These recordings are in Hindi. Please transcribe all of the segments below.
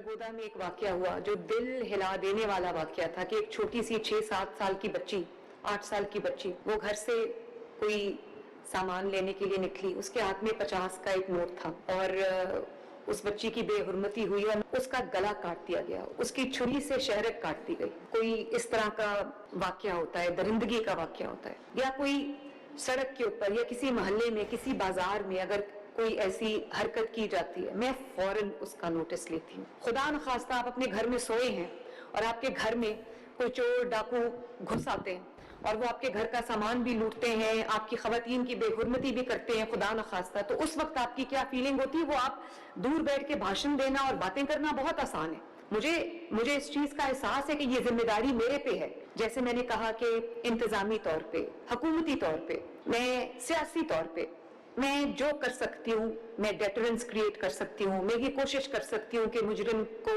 सरगोदा में एक वाकया हुआ जो दिल हिला देने वाला वाकया था कि एक छोटी सी 6-7 साल की बच्ची, 8 साल की बच्ची, वो घर से कोई सामान लेने के लिए निकली। उसके हाथ में 50 का एक नोट था और उस बच्ची की बेहुरमती हुई और उसका गला काट दिया गया, उसकी छुरी से शहरक काट दी गई। कोई इस तरह का वाकया होता है, दरिंदगी का वाकया होता है, या कोई सड़क के ऊपर या किसी मोहल्ले में, किसी बाजार में अगर कोई ऐसी हरकत की जाती है, मैं फौरन उसका नोटिस लेती हूँ। खुदा न खास्ता आप अपने घर में सोए हैं और आपके घर में कोई चोर डाकू घुस आते हैं और वो आपके घर का सामान भी लूटते हैं, आपकी खवातीन की बेहुरमती भी करते हैं, खुदा न खास्ता, तो उस वक्त आपकी क्या फीलिंग होती है? वो आप दूर बैठ के भाषण देना और बातें करना बहुत आसान है। मुझे इस चीज का एहसास है कि ये जिम्मेदारी मेरे पे है। जैसे मैंने कहा कि इंतजामी तौर पे, हुकूमती तौर पे, मैं सियासी तौर पे मैं जो कर सकती हूँ, मैं डेटरेंस क्रिएट कर सकती हूँ, मैं ये कोशिश कर सकती हूँ कि मुजरिम को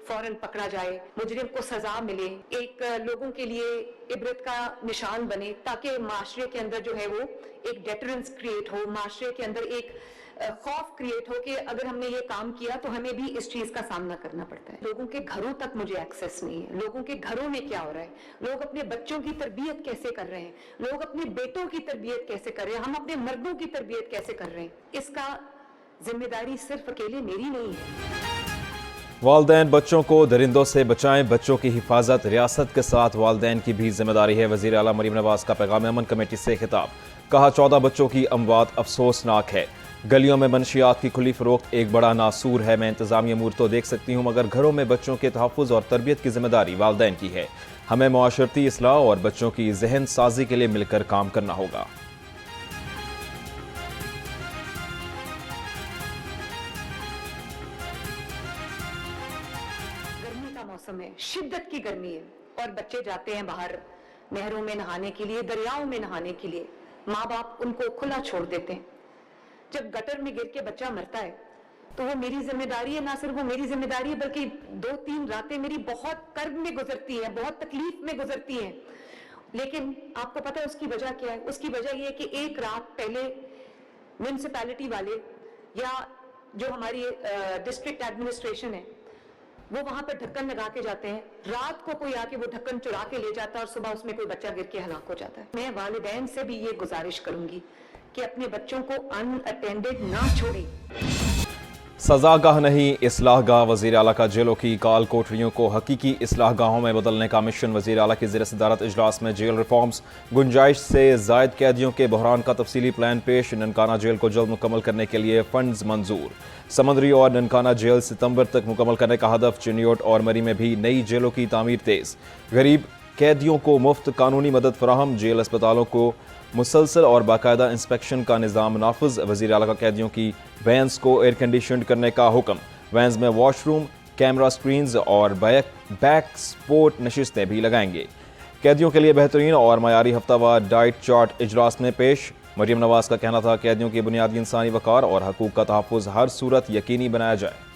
फौरन पकड़ा जाए, मुजरिम को सजा मिले, एक लोगों के लिए इबरत का निशान बने, ताकि माशरे के अंदर जो है वो एक डेटरेंस क्रिएट हो, माशरे के अंदर एक खौफ क्रिएट हो कि अगर हमने ये काम किया तो हमें भी इस चीज का सामना करना पड़ता है। लोगों के घरों तक मुझे एक्सेस नहीं है, लोगों के घरों में क्या हो रहा है, लोग अपने बच्चों की तरबियत कैसे कर रहे हैं, लोग अपने बेटों की तरबियत कैसे कर रहे हैं, हम अपने मर्दों की तरबियत कैसे कर रहे हैं, इसका जिम्मेदारी सिर्फ अकेले मेरी नहीं है। वालदैन बच्चों को दरिंदों से बचाएं, बच्चों की हिफाजत रियासत के साथ वालदैन की भी जिम्मेदारी है। वज़ीर आला मरीम नवाज का पैगाम अमन कमेटी से खिताब, कहा 14 बच्चों की अमवात अफसोसनाक है। गलियों में मनशियात की खुली फरोख्त एक बड़ा नासूर है। मैं इंतजामी अमूर तो देख सकती हूँ मगर घरों में बच्चों के तहफ़्फ़ुज़ और तरबियत की जिम्मेदारी वालदैन की है। हमें मुआशरती इस्लाह और बच्चों की जहन साजी के लिए मिलकर काम करना होगा। मौसम है, शिद्दत की गर्मी है और बच्चे जाते हैं बाहर नहरों में नहाने के लिए, दरियाओं में नहाने के लिए, माँ बाप उनको खुला छोड़ देते हैं। जब गटर में गिर के बच्चा मरता है तो वो मेरी जिम्मेदारी है, ना सिर्फ वो मेरी जिम्मेदारी है बल्कि 2-3 रातें मेरी बहुत कर्ब में गुजरती हैं, बहुत तकलीफ में गुजरती हैं। लेकिन आपको पता है उसकी वजह क्या है? उसकी वजह ये है कि एक रात पहले म्यूनिसिपैलिटी वाले या जो हमारी डिस्ट्रिक्ट एडमिनिस्ट्रेशन है वो वहां पर ढक्कन लगा के जाते हैं, रात को कोई आके वो ढक्कन चुरा के ले जाता है और सुबह उसमें कोई बच्चा गिर के हलाक हो जाता है। मैं वालिदैन से भी ये गुजारिश करूंगी कि अपने बच्चों को अनअटेंडेड ना छोड़ें। सजागाह नहीं इस्लाहगाह, वज़ीर आला का जेलों की काल कोठरियों को हकीकी इस्लाहगाहों में बदलने का मिशन। वज़ीर आला की ज़ेर सदारत इजलास में जेल रिफॉर्म्स, गुंजाइश से जायद कैदियों के बहरान का तफसीली प्लान पेश। ननकाना जेल को जल्द मुकम्मल करने के लिए फंड्स मंजूर। समंदरी और ननकाना जेल सितंबर तक मुकम्मल करने का हदफ। चिन्योट और मरी में भी नई जेलों की तामीर तेज। गरीब कैदियों को मुफ्त कानूनी मदद फराहम। जेल अस्पतालों को मुसलसल और बाकायदा इंस्पेक्शन का निज़ाम नाफिज। वज़ीर आला का कैदियों की वैन्स को एयर कंडीशनड करने का हुक्म। वैन्स में वॉशरूम, कैमरा स्क्रीन्स और बैक स्पोर्ट नशिस्तें भी लगाएंगे। कैदियों के लिए बेहतरीन और मयारी हफ्तावार डाइट चार्ट इजलास में पेश। मरीम नवाज का कहना था कैदियों की बुनियादी इंसानी वक़ार और हकूक़ का तहफ़्फ़ुज़ हर सूरत यकीनी बनाया जाए।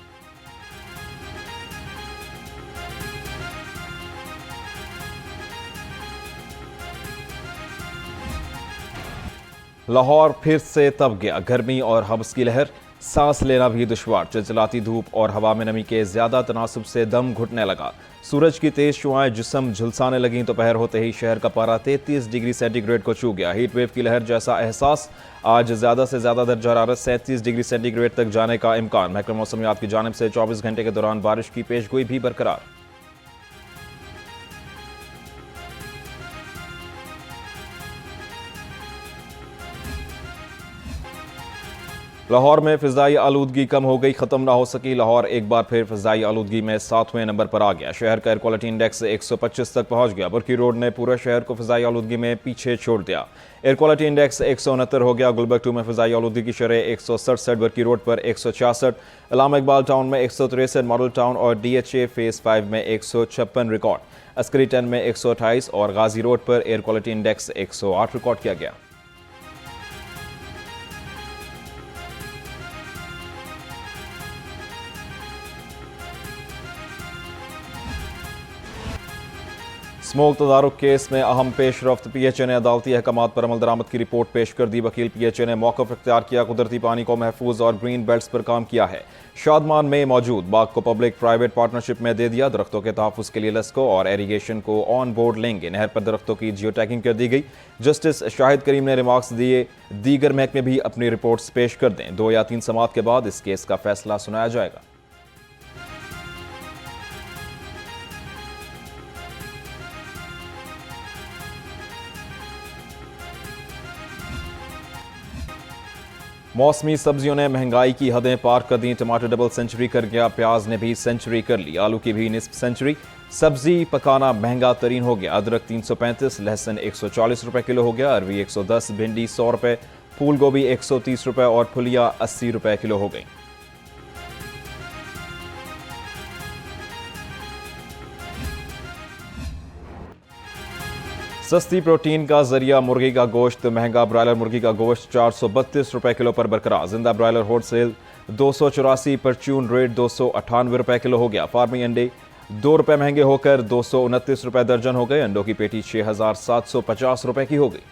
लाहौर फिर से तप गया, गर्मी और हब्स की लहर, सांस लेना भी दुश्वार। चिलचिलाती धूप और हवा में नमी के ज्यादा तनासुब से दम घुटने लगा। सूरज की तेज शुआएं जिस्म झुलसाने लगीं। दोपहर होते ही शहर का पारा 33 डिग्री सेंटीग्रेड को छू गया। हीट वेव की लहर जैसा एहसास। आज ज्यादा से ज्यादा दर्जा हरारत 37 डिग्री सेंटीग्रेड तक जाने का इम्कान। महकमा मौसमियात की जानिब से 24 घंटे के दौरान बारिश की पेशगोई भी बरकरार। लाहौर में फ़िज़ाई आलूदगी कम हो गई, ख़त्म ना हो सकी। लाहौर एक बार फिर फ़िज़ाई आलूदगी में 7वें नंबर पर आ गया। शहर का एयर क्वालिटी इंडेक्स 125 तक पहुंच गया। बुरकी रोड ने पूरे शहर को फ़िज़ाई आलूदगी में पीछे छोड़ दिया। एयर क्वालिटी इंडेक्स 169 हो गया। गुलबर्ग 2 में फ़िज़ाई आलूदगी की शरह 167, बुरकी रोड पर 166, अल्लामा इकबाल टाउन में 163, मॉडल टाउन और DHA फ़ेज़ 5 में 156 रिकॉर्ड, अस्करी 10 में 128 और गाजी रोड पर एयर क्वालिटी इंडेक्स 108 रिकॉर्ड किया गया। स्मोक तदारुक केस में अहम पेशरफ्त। PHA ने अदालती अहकामात पर अमल दरामद की रिपोर्ट पेश कर दी। वकील PHA ने मौक़िफ़ इख्तियार किया, कुदरती पानी को महफूज और ग्रीन बेल्ट्स पर काम किया है। शादमान में मौजूद बाग को पब्लिक प्राइवेट पार्टनरशिप में दे दिया। दरख्तों के तहफ़्फ़ुज़ के लिए लस्को और एरीगेशन को ऑन बोर्ड लेंगे। नहर पर दरख्तों की जियो टैगिंग कर दी गई। जस्टिस शाहिद करीम ने रिमार्क्स दिए, दीगर महकमे भी अपनी रिपोर्ट्स पेश कर दें। 2 या 3 समात के बाद इस केस का फैसला सुनाया जाएगा। मौसमी सब्जियों ने महंगाई की हदें पार कर दी। टमाटर डबल सेंचुरी कर गया, प्याज ने भी सेंचुरी कर ली, आलू की भी निस्फ सेंचुरी। सब्जी पकाना महंगा तरीन हो गया। अदरक 335, लहसुन 140 रुपए किलो हो गया, अरवी 110, भिंडी 100 रुपए, फूल गोभी 130 रुपए और फुलिया 80 रुपए किलो हो गई। सस्ती प्रोटीन का जरिया मुर्गी का गोश्त महंगा। ब्रायलर मुर्गी का गोश्त 432 रुपए किलो पर बरकरार। जिंदा ब्रायलर होलसेल 284, परचून रेट 298 रुपए किलो हो गया। फार्मी अंडे 2 रुपए महंगे होकर 229 रुपए दर्जन हो गए। अंडों की पेटी 6750 रुपए की हो गई।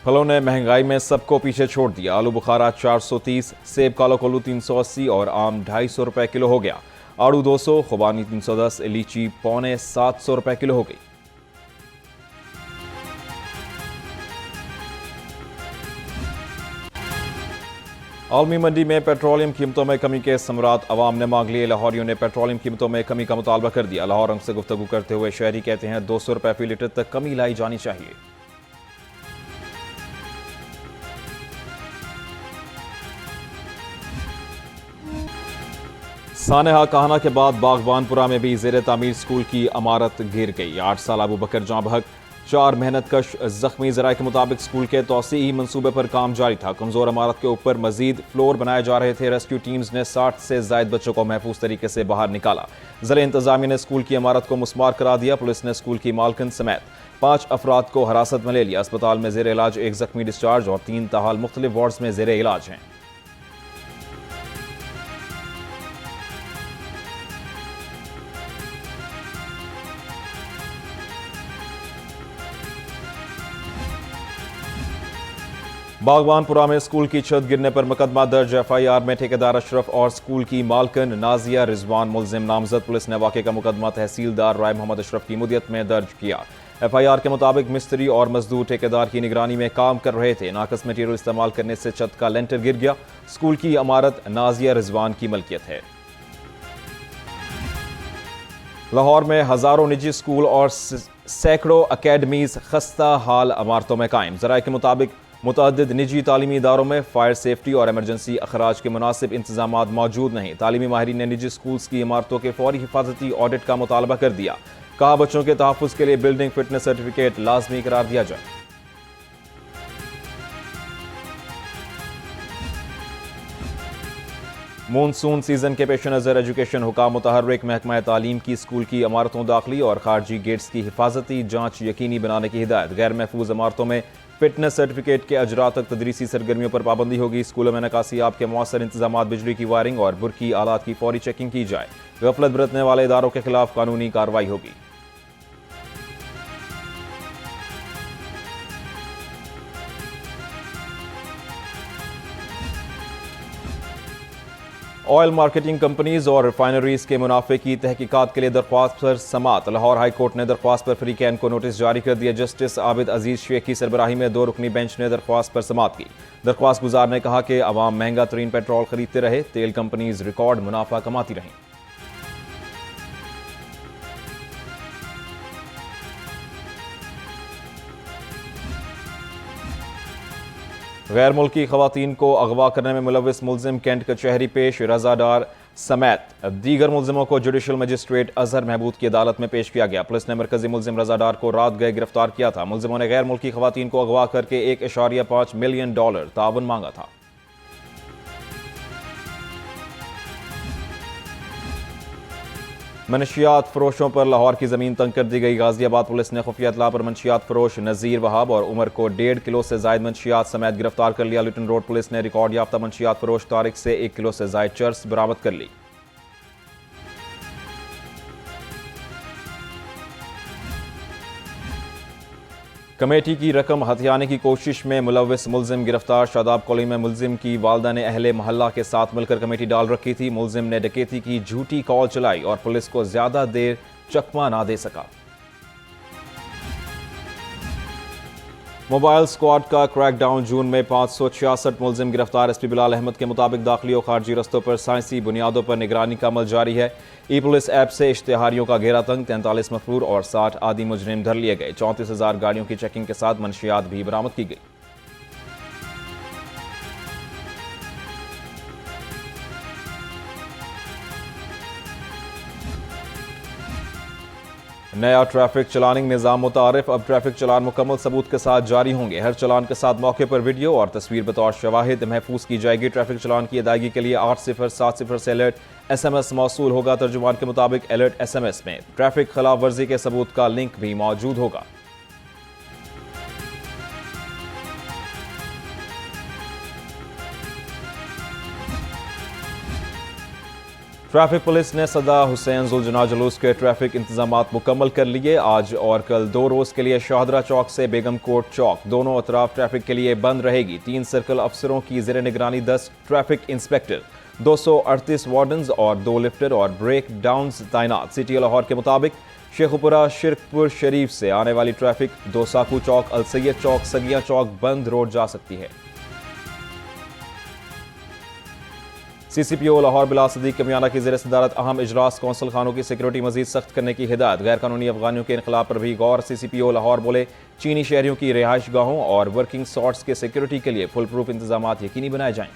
फलों ने महंगाई में सबको पीछे छोड़ दिया। आलू बुखारा 430, सेब कालो कोल्लू 380 और आम 250 रुपए किलो हो गया। आड़ू 200, खुबानी 310, लीची 750 रुपए किलो हो गई। आलमी मंडी में पेट्रोलियम कीमतों में कमी के समरात अवाम ने मांग लिए। लाहौरियों ने पेट्रोलियम कीमतों में कमी का मुतालबा कर दिया। लाहौर रंग से गुफ्तगू करते हुए शहरी कहते हैं 200 रुपए फी लीटर तक कमी लाई जानी चाहिए। सानेहा कहाना के बाद बागबानपुरा में भी ज़ेरे तामीर स्कूल की इमारत गिर गई। 8 साल अबू बकर जां बहक, 4 मेहनतकश जख्मी। ज़राए के मुताबिक स्कूल के तोसीई मंसूबे पर काम जारी था। कमज़ोर इमारत के ऊपर मजीद फ्लोर बनाए जा रहे थे। रेस्क्यू टीम्स ने 60 से ज़ायद बच्चों को महफूज तरीके से बाहर निकाला। ज़िला इंतजामिया ने स्कूल की इमारत को मुस्मार करा दिया। पुलिस ने स्कूल की मालकिन समेत 5 अफराद को हिरासत में ले लिया। अस्पताल में ज़ेरे इलाज 1 जख्मी डिस्चार्ज और 3 ताहाल मुख्तलिफ वार्ड्स में ज़ेरे इलाज हैं। बागबानपुरा में स्कूल की छत गिरने पर मुकदमा दर्ज। FIR में ठेकेदार अशरफ और स्कूल की मालकिन नाजिया रिजवान मुलजिम नामजद। पुलिस ने वाक़े का मुकदमा तहसीलदार राय मोहम्मद अशरफ की मुद्दत में दर्ज किया। FIR के मुताबिक मिस्त्री और मजदूर ठेकेदार की निगरानी में काम कर रहे थे। नाकस मटीरियल इस्तेमाल करने से छत का लेंटर गिर गया। स्कूल की इमारत नाजिया रिजवान की मलकियत है। लाहौर में हजारों निजी स्कूल और सैकड़ों अकेडमीज खस्ता हाल इमारतों में कायम। ज़राए के मुताबिक मुतअद्दिद निजी तालीमी इदारों में फायर सेफ्टी और एमरजेंसी अखराज के मुनासिब इंतजाम मौजूद नहीं। तालीमी माहिरीन ने निजी स्कूल्स की इमारतों के फौरी हिफाजती ऑडिट का मुतालबा कर दिया। कहा बच्चों के तहफ़्फ़ुज़ के लिए बिल्डिंग फिटनेस सर्टिफिकेट लाजमी करार दिया जाए। मानसून सीजन के पेश नज़र एजुकेशन हुकाम मुतहर्रिक। महकमा तालीम की स्कूल की इमारतों दाखिली और खारजी गेट्स की हिफाजती जांच यकीनी बनाने की हिदायत। गैर महफूज इमारतों में फिटनेस सर्टिफिकेट के अजरा तक तदरीसी सरगर्मियों पर पाबंदी होगी। स्कूलों में नकासियाब के मौसर इंतजाम, बिजली की वायरिंग और बुरकी आलात की फौरी चेकिंग की जाए। गफलत बरतने वाले इदारों के खिलाफ कानूनी कार्रवाई होगी। ऑयल मार्केटिंग कंपनीज और रिफाइनरीज के मुनाफे की तहकीकात के लिए दरख्वास्त पर समात। लाहौर हाई कोर्ट ने दरख्वास्त पर फ्री कैन को नोटिस जारी कर दिया। जस्टिस आबिद अजीज शेख की सरबराही में 2 रुकनी बेंच ने दरख्वास्त पर समात की। दरख्वास्त गुजार ने कहा कि अवाम महंगा तरीन पेट्रोल खरीदते रहे, तेल कंपनीज रिकॉर्ड मुनाफा कमाती रहीं। गैर मुल्की खवातीन को अगवा करने में मुलविस मुलजिम कैंट कचहरी पेश। रजादार समेत दीगर मुलजिमों को जुडिशल मजिस्ट्रेट अजहर महबूद की अदालत में पेश किया गया। पुलिस ने मरकजी मुलजिम रजादार को रात गए गिरफ्तार किया था। मुलजिमों ने गैर मुल्की खवातीन को अगवा करके $1.5 मिलियन तावन मांगा था। मनशियात फरोशों पर लाहौर की जमीन तंग कर दी गई। गाजियाबाद पुलिस ने खुफिया इत्तला पर मनशियात फरोश नजीर वहाब और उमर को 1.5 किलो से जायद मनशियात समेत गिरफ्तार कर लिया। लिटन रोड पुलिस ने रिकॉर्ड याफ्ता मनशियात फरोश तारिक से 1 किलो से जायद चर्स बरामद कर ली। कमेटी की रकम हथियाने की कोशिश में मुलविस मुलजिम गिरफ्तार। शादाब कॉलोनी में मुलजिम की वालदा ने अहले मोहल्ला के साथ मिलकर कमेटी डाल रखी थी। मुलजिम ने डकैती की झूठी कॉल चलाई और पुलिस को ज्यादा देर चकमा ना दे सका। मोबाइल स्क्वाड का क्रैकडाउन। जून में 566 मुलजिम गिरफ्तार। एसपी बिलाल अहमद के मुताबिक दाखिली और खारजी रस्तों पर साइंसी बुनियादों पर निगरानी का अमल जारी है। ई पुलिस ऐप से इश्तेहारियों का घेरा तंग। 43 मफरूर और 60 आदि मुजरिम धर लिए गए। 34,000 गाड़ियों की चेकिंग के साथ मनशियात भी बरामद की गई। नया ट्रैफिक चलानिंग निज़ाम मुतारिफ। अब ट्रैफिक चलान मुकम्मल सबूत के साथ जारी होंगे। हर चलान के साथ मौके पर वीडियो और तस्वीर बतौर शवाहिद महफूज की जाएगी। ट्रैफिक चलान की अदायगी के लिए 8070 से अलर्ट SMS मौसूल होगा। तर्जुमान के मुताबिक अलर्ट SMS में ट्रैफिक खिलाफ वर्जी के सबूत का लिंक भी मौजूद होगा। ट्रैफिक पुलिस ने सदा हुसैन जुलजना जुलूस के ट्रैफिक इंतजामात मुकम्मल कर लिए। आज और कल 2 रोज के लिए शाहदरा चौक से बेगम कोट चौक दोनों अतराफ ट्रैफिक के लिए बंद रहेगी। 3 सर्कल अफसरों की ज़ेर निगरानी 10 ट्रैफिक इंस्पेक्टर, 238 वार्डन्स और 2 लिफ्टर और ब्रेक डाउन्स तैनात। सिटी लाहौर के मुताबिक शेखुपुरा शिरकपुर शरीफ से आने वाली ट्रैफिक दोसाकू चौक, अल सैयद चौक, सगिया चौक बंद रोड जा सकती है। CCPO लाहौर बिलाल सदीक कमियाना की ज़ेर सदारत अहम इजलास। कौंसल खानों की सिक्योरिटी मजीद सख्त करने की हिदायत। गैर कानूनी अफगानियों के इनकलाब पर भी गौर। CCPO लाहौर बोले चीनी शहरियों की रिहाइश गाहों और वर्किंग सॉर्ट्स के सिक्योरिटी के लिए फुल प्रूफ इंतजाम यकीनी बनाए जाएं।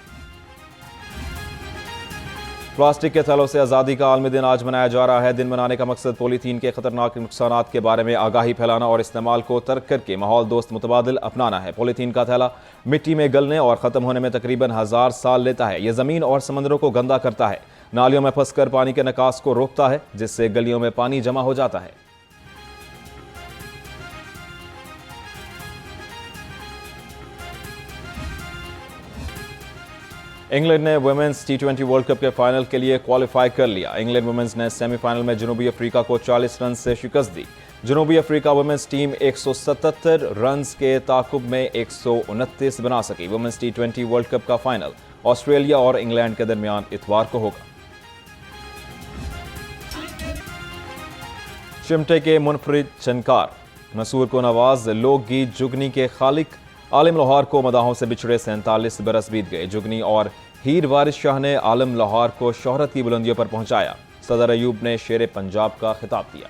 प्लास्टिक के थैलों से आज़ादी का आलमी दिन आज मनाया जा रहा है। दिन मनाने का मकसद पॉलीथीन के खतरनाक नुकसानात के बारे में आगाही फैलाना और इस्तेमाल को तर्क करके माहौल दोस्त मुतबादिल अपनाना है। पॉलीथीन का थैला मिट्टी में गलने और ख़त्म होने में तकरीबन 1000 साल लेता है। यह ज़मीन और समंदरों को गंदा करता है, नालियों में फंसकर पानी के निकास को रोकता है, जिससे गलियों में पानी जमा हो जाता है। इंग्लैंड ने वुमेन्स T20 वर्ल्ड कप के फाइनल के लिए क्वालिफाई कर लिया। इंग्लैंड वुमेन्स ने सेमीफाइनल में जनूबी अफ्रीका को 40 रन से शिकस्त दी। जनूबी अफ्रीका वुमेन्स टीम 177 रन के ताकुब में 129 बना सकी। वुमेन्स T20 वर्ल्ड कप का फाइनल ऑस्ट्रेलिया और इंग्लैंड के दरमियान इतवार को होगा। चिमटे के मुनफरिद चनकार मसूर को नवाज। लोकगीत जुगनी के खालिक आलिम लाहौर को मदाहों से बिछड़े 47 बरस बीत गए। जुगनी और हीर वारिस शाह ने आलम लाहौर को शोहरत की बुलंदियों पर पहुंचाया। सदर अयूब ने शेर पंजाब का खिताब दिया।